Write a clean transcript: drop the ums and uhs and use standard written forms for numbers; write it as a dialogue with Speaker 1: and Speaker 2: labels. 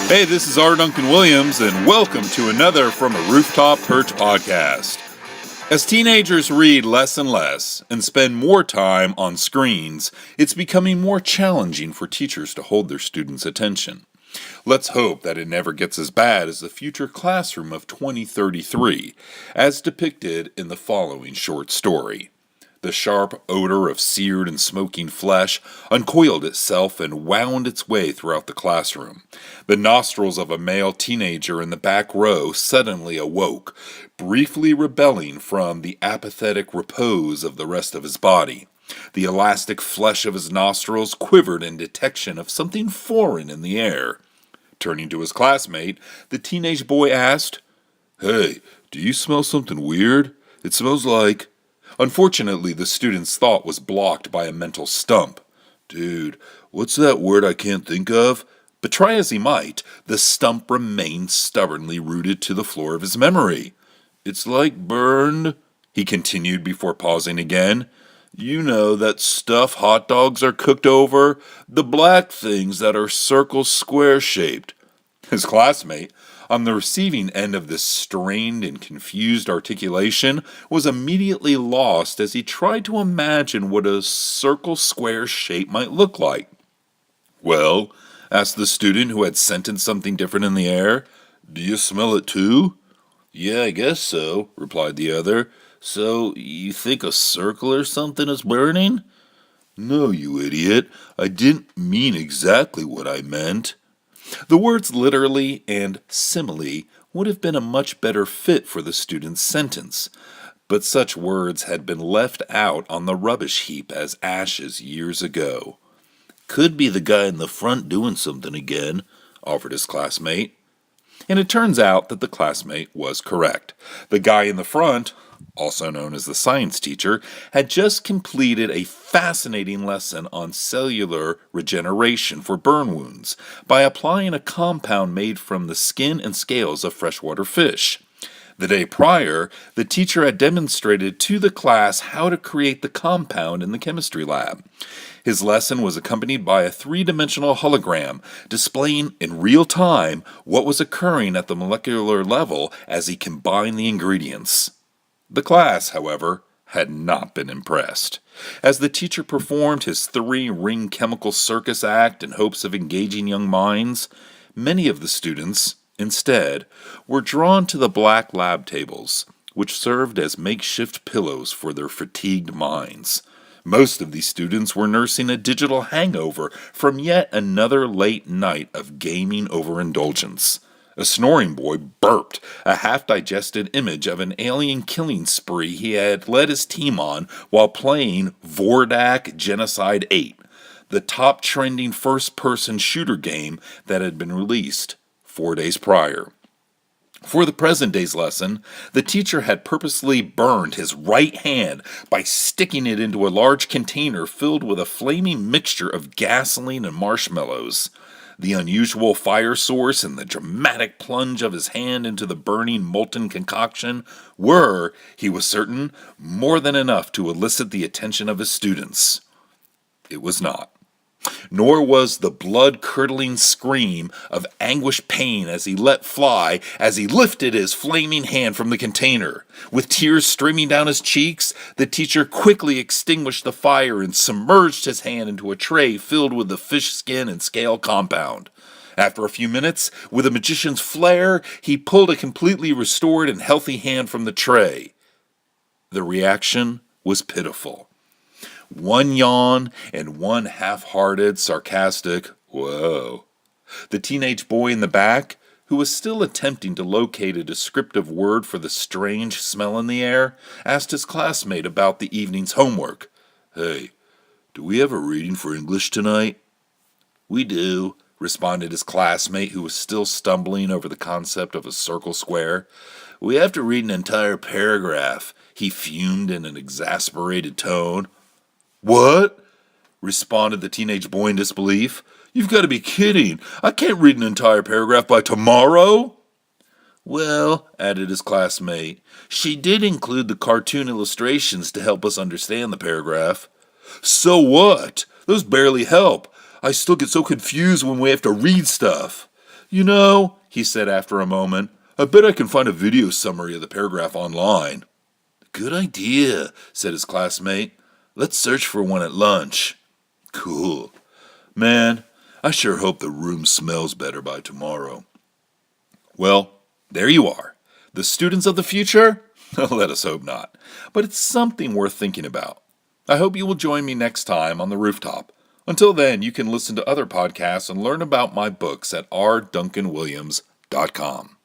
Speaker 1: Hey, this is R. Duncan Williams, and welcome to another From a Rooftop Perch podcast. As teenagers read less and less and spend more time on screens, it's becoming more challenging for teachers to hold their students' attention. Let's hope that it never gets as bad as the future classroom of 2033, as depicted in the following short story. The sharp odor of seared and smoking flesh uncoiled itself and wound its way throughout the classroom. The nostrils of a male teenager in the back row suddenly awoke, briefly rebelling from the apathetic repose of the rest of his body. The elastic flesh of his nostrils quivered in detection of something foreign in the air. Turning to his classmate, the teenage boy asked, "Hey, do you smell something weird? It smells like..." Unfortunately, the student's thought was blocked by a mental stump. "Dude, what's that word I can't think of?" But try as he might, the stump remained stubbornly rooted to the floor of his memory. "It's like burned," he continued before pausing again. "You know, that stuff hot dogs are cooked over, the black things that are circle square shaped." His classmate, on the receiving end of this strained and confused articulation, was immediately lost as he tried to imagine what a circle square shape might look like. "Well," asked the student who had scented something different in the air, "do you smell it too?" "Yeah, I guess so," replied the other. "So, you think a circle or something is burning?" "No, you idiot. I didn't mean exactly what I meant." The words literally and simile would have been a much better fit for the student's sentence, but such words had been left out on the rubbish heap as ashes years ago. "Could be the guy in the front doing something again," offered his classmate. And it turns out that the classmate was correct. The guy in the front, also known as the science teacher, had just completed a fascinating lesson on cellular regeneration for burn wounds by applying a compound made from the skin and scales of freshwater fish. The day prior, the teacher had demonstrated to the class how to create the compound in the chemistry lab. His lesson was accompanied by a three-dimensional hologram displaying in real time what was occurring at the molecular level as he combined the ingredients. The class, however, had not been impressed. As the teacher performed his three-ring chemical circus act in hopes of engaging young minds, many of the students, instead, were drawn to the black lab tables, which served as makeshift pillows for their fatigued minds. Most of these students were nursing a digital hangover from yet another late night of gaming overindulgence. A snoring boy burped a half-digested image of an alien killing spree he had led his team on while playing Vordak Genocide 8, the top-trending first-person shooter game that had been released 4 days prior. For the present day's lesson, the teacher had purposely burned his right hand by sticking it into a large container filled with a flaming mixture of gasoline and marshmallows. The unusual fire source and the dramatic plunge of his hand into the burning molten concoction were, he was certain, more than enough to elicit the attention of his students. It was not. Nor was the blood-curdling scream of anguished pain as he let fly as he lifted his flaming hand from the container. With tears streaming down his cheeks, the teacher quickly extinguished the fire and submerged his hand into a tray filled with the fish skin and scale compound. After a few minutes, with a magician's flair, he pulled a completely restored and healthy hand from the tray. The reaction was pitiful. One yawn and one half-hearted, sarcastic, "Whoa." The teenage boy in the back, who was still attempting to locate a descriptive word for the strange smell in the air, asked his classmate about the evening's homework. "Hey, do we have a reading for English tonight?" "We do," responded his classmate, who was still stumbling over the concept of a circle square. "We have to read an entire paragraph," he fumed in an exasperated tone. "What?" responded the teenage boy in disbelief. "You've got to be kidding. I can't read an entire paragraph by tomorrow." "Well," added his classmate, "she did include the cartoon illustrations to help us understand the paragraph." So what? Those barely help. I still get so confused when we have to read stuff. You know, he said after a moment, I bet I can find a video summary of the paragraph online. Good idea, said his classmate. Let's search for one at lunch. Cool. Man, I sure hope the room smells better by tomorrow. Well, there you are. The students of the future? Let us hope not. But it's something worth thinking about. I hope you will join me next time on the rooftop. Until then, you can listen to other podcasts and learn about my books at rduncanwilliams.com.